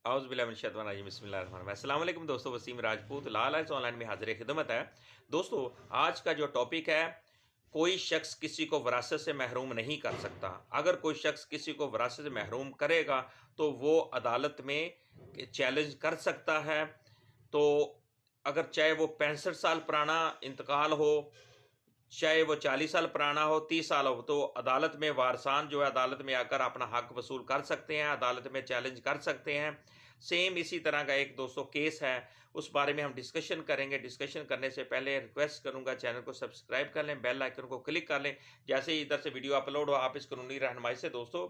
आउज़ बिल्लाहि मिनश शैतानिर रजीम बिस्मिल्लाहिर्रहमानिर्रहीम। अस्सलाम वालेकुम दोस्तों, वसीम राजपूत लाल आइज़ ऑनलाइन में हाज़िर खिदमत है। दोस्तों, आज का जो टॉपिक है, कोई शख्स किसी को विरासत से महरूम नहीं कर सकता। अगर कोई शख्स किसी को विरासत से महरूम करेगा तो वो अदालत में चैलेंज कर सकता है। तो अगर चाहे वो 65 साल पुराना इंतकाल हो, चाहे वो 40 साल पुराना हो, 30 साल हो, तो अदालत में वारसान जो है अदालत में आकर अपना हक वसूल कर सकते हैं, अदालत में चैलेंज कर सकते हैं। सेम इसी तरह का एक दोस्तों केस है, उस बारे में हम डिस्कशन करेंगे। डिस्कशन करने से पहले रिक्वेस्ट करूंगा चैनल को सब्सक्राइब कर लें, बेल आइकन को क्लिक कर लें। जैसे ही इधर से वीडियो अपलोड हो आप इस कानूनी रहनुमाई से दोस्तों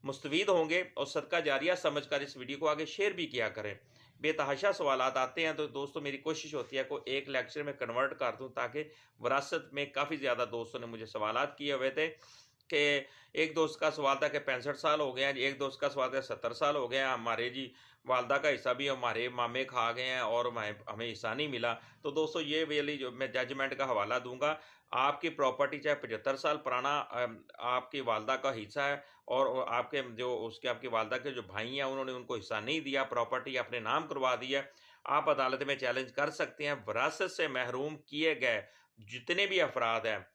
मुस्तफीद होंगे और सदका जारिया समझकर इस वीडियो को आगे शेयर भी किया करें। बेतहाशा सवालात आते हैं तो दोस्तों मेरी कोशिश होती है को एक लेक्चर में कन्वर्ट कर दूं, ताकि विरासत में काफ़ी ज़्यादा दोस्तों ने मुझे सवालात किए हुए थे कि एक दोस्त का सवाल था कि 65 साल हो गए हैं, एक दोस्त का सवाल था 70 साल हो गए हैं, हमारे जी वालदा का हिस्सा भी हमारे मामे खा गए हैं और हमें हिस्सा नहीं मिला। तो दोस्तों ये वाली जो मैं जजमेंट का हवाला दूंगा, आपकी प्रॉपर्टी चाहे 75 साल पुराना आपकी वालदा का हिस्सा है और आपके जो उसके आपकी वालदा के जो भाई हैं उन्होंने उनको हिस्सा नहीं दिया, प्रॉपर्टी अपने नाम करवा दी है, आप अदालत में चैलेंज कर सकते हैं। विरासत से महरूम किए गए जितने भी अफराद हैं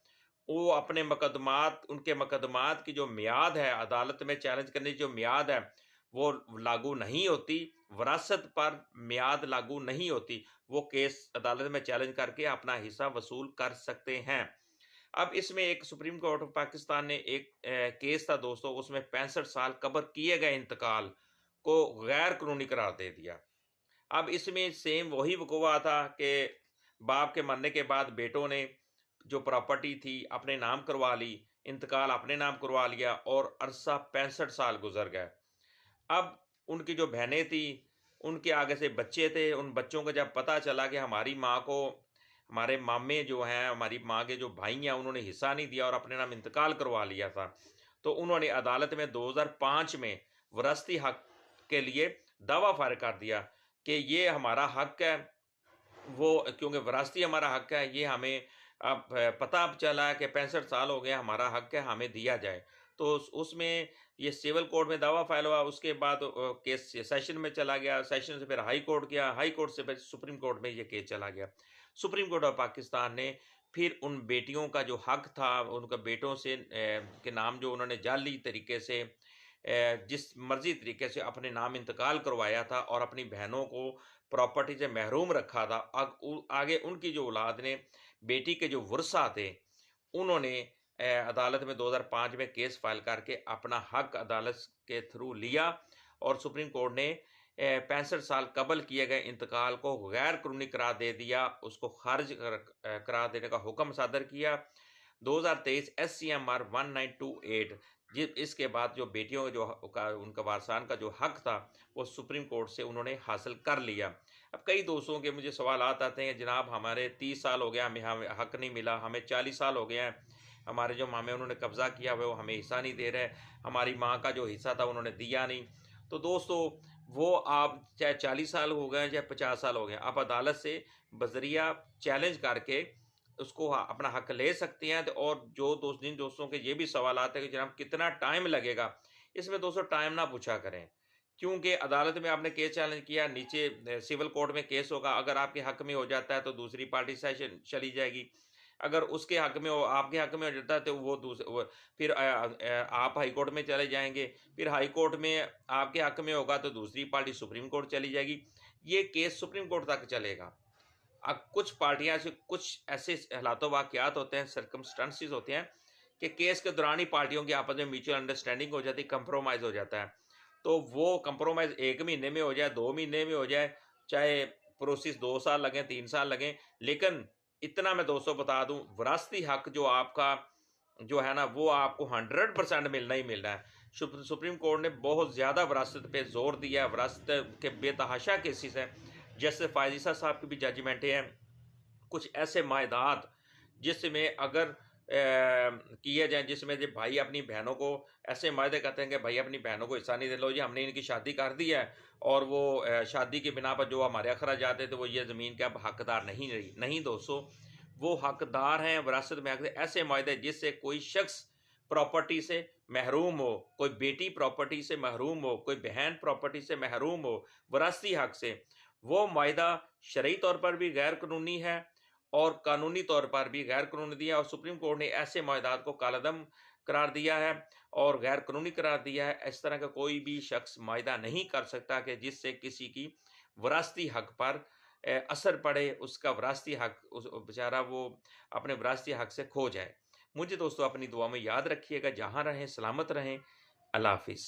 वो अपने मुकदमात, उनके मुकदमात की जो मियाद है अदालत में चैलेंज करने की जो मियाद है वो लागू नहीं होती, विरासत पर मियाद लागू नहीं होती। वो केस अदालत में चैलेंज करके अपना हिस्सा वसूल कर सकते हैं। अब इसमें एक सुप्रीम कोर्ट ऑफ पाकिस्तान ने एक केस था दोस्तों, उसमें 65 साल कब्र किए गए इंतकाल को गैर कानूनी करार दे दिया। अब इसमें सेम वही वक़ूआ था कि बाप के मरने के बाद बेटों ने जो प्रॉपर्टी थी अपने नाम करवा ली, इंतकाल अपने नाम करवा लिया और अरसा 65 साल गुजर गए। अब उनकी जो बहनें थी उनके आगे से बच्चे थे, उन बच्चों को जब पता चला कि हमारी माँ को हमारे मामे जो हैं, हमारी माँ के जो भाई हैं उन्होंने हिस्सा नहीं दिया और अपने नाम इंतकाल करवा लिया था, तो उन्होंने अदालत में 2005 में विरासती हक के लिए दावा फायर कर दिया कि ये हमारा हक है, वो क्योंकि विरासती हमारा हक है, ये हमें अब पता अब चला है कि 65 साल हो गए, हमारा हक है, हमें दिया जाए। तो उसमें ये सिविल कोर्ट में दावा फाइल हुआ, उसके बाद केस सेशन में चला गया, सेशन से फिर हाई कोर्ट गया, हाई कोर्ट से फिर सुप्रीम कोर्ट में ये केस चला गया। सुप्रीम कोर्ट ऑफ पाकिस्तान ने फिर उन बेटियों का जो हक था, उनका बेटों से के नाम जो उन्होंने जाली तरीके से जिस मर्जी तरीके से अपने नाम इंतकाल करवाया था और अपनी बहनों को प्रॉपर्टी से महरूम रखा था, आगे उनकी जो औलाद ने बेटी के जो वर्सा थे उन्होंने अदालत में 2005 में केस फाइल करके अपना हक अदालत के थ्रू लिया और सुप्रीम कोर्ट ने 65 साल कबल किए गए इंतकाल को गैर कानूनी करार दे दिया, उसको खारिज करार देने का हुक्म सादर किया। 2023 SCMR 1928 इसके बाद जो बेटियों जो उनका वारसान का जो हक था वो सुप्रीम कोर्ट से उन्होंने हासिल कर लिया। अब कई दोस्तों के मुझे सवाल आते हैं, जनाब हमारे 30 साल हो गया, हमें हक नहीं मिला, हमें 40 साल हो गए हैं, हमारे जो मामे उन्होंने कब्ज़ा किया हुआ वो हमें हिस्सा नहीं दे रहे, हमारी माँ का जो हिस्सा था उन्होंने दिया नहीं। तो दोस्तों वो आप चाहे 40 साल हो गए चाहे 50 साल हो गए, आप अदालत से बजरिया चैलेंज करके उसको अपना हक ले सकते हैं। और जो जिन दोस्तों के ये भी सवाल आते हैं कि जनाब कितना टाइम लगेगा, इसमें दोस्तों टाइम ना पूछा करें, क्योंकि अदालत में आपने केस चैलेंज किया, नीचे सिविल कोर्ट में केस होगा, अगर आपके हक में हो जाता है तो दूसरी पार्टी सेशन चली जाएगी, अगर उसके हक में हो आपके हक में हो जाता है तो वो फिर आप हाई कोर्ट में चले जाएंगे, फिर हाई कोर्ट में आपके हक में होगा तो दूसरी पार्टी सुप्रीम कोर्ट चली जाएगी, ये केस सुप्रीम कोर्ट तक चलेगा। अब कुछ पार्टियां से कुछ ऐसे हालातों वाक़यात होते हैं, सर्कमस्टेंसेस होते हैं कि केस के दौरान ही पार्टियों की आपस में म्यूचुअल अंडरस्टैंडिंग हो जाती है, कंप्रोमाइज़ हो जाता है। तो वो कंप्रोमाइज़ 1 महीने में हो जाए, 2 महीने में हो जाए, चाहे प्रोसेस 2 साल लगें, 3 साल लगें, लेकिन इतना मैं दोस्तों बता दूं, विरासती हक जो आपका जो है ना वो आपको 100% मिलना ही मिलना है। सुप्रीम कोर्ट ने बहुत ज़्यादा विरासत पे जोर दिया है, विरासत के बेतहाशा केसेस हैं, जैसे फायजीसा साहब की भी जजमेंटें हैं, कुछ ऐसे मायदात जिसमें अगर किए जाएँ, जिसमें जो भाई अपनी बहनों को ऐसे मायदे करते हैं कि भाई अपनी बहनों को हिस्सा नहीं दे, लो जी हमने इनकी शादी कर दी है और वो शादी की बिना पर जो हमारे अखराजात थे तो वो ये ज़मीन के अब हकदार नहीं रही। नहीं दोस्तों, वो हकदार हैं विरासत में ऐसे मायदे जिससे कोई शख्स प्रॉपर्टी से महरूम हो, कोई बेटी प्रॉपर्टी से महरूम हो, कोई बहन प्रॉपर्टी से महरूम हो वरासती हक से, वो मायदा शरई तौर पर भी गैर कानूनी है और कानूनी तौर पर भी गैर कानूनी दिया, और सुप्रीम कोर्ट ने ऐसे मायदात को कालअदम करार दिया है और गैर कानूनी करार दिया है। इस तरह का कोई भी शख्स मायदा नहीं कर सकता कि जिससे किसी की वरासती हक पर असर पड़े, उसका वरासती हक उस बेचारा वो अपने वरासती हक से खो जाए। मुझे दोस्तों अपनी दुआ में याद रखिएगा, जहाँ रहें सलामत रहें। अल्लाह हाफिज़।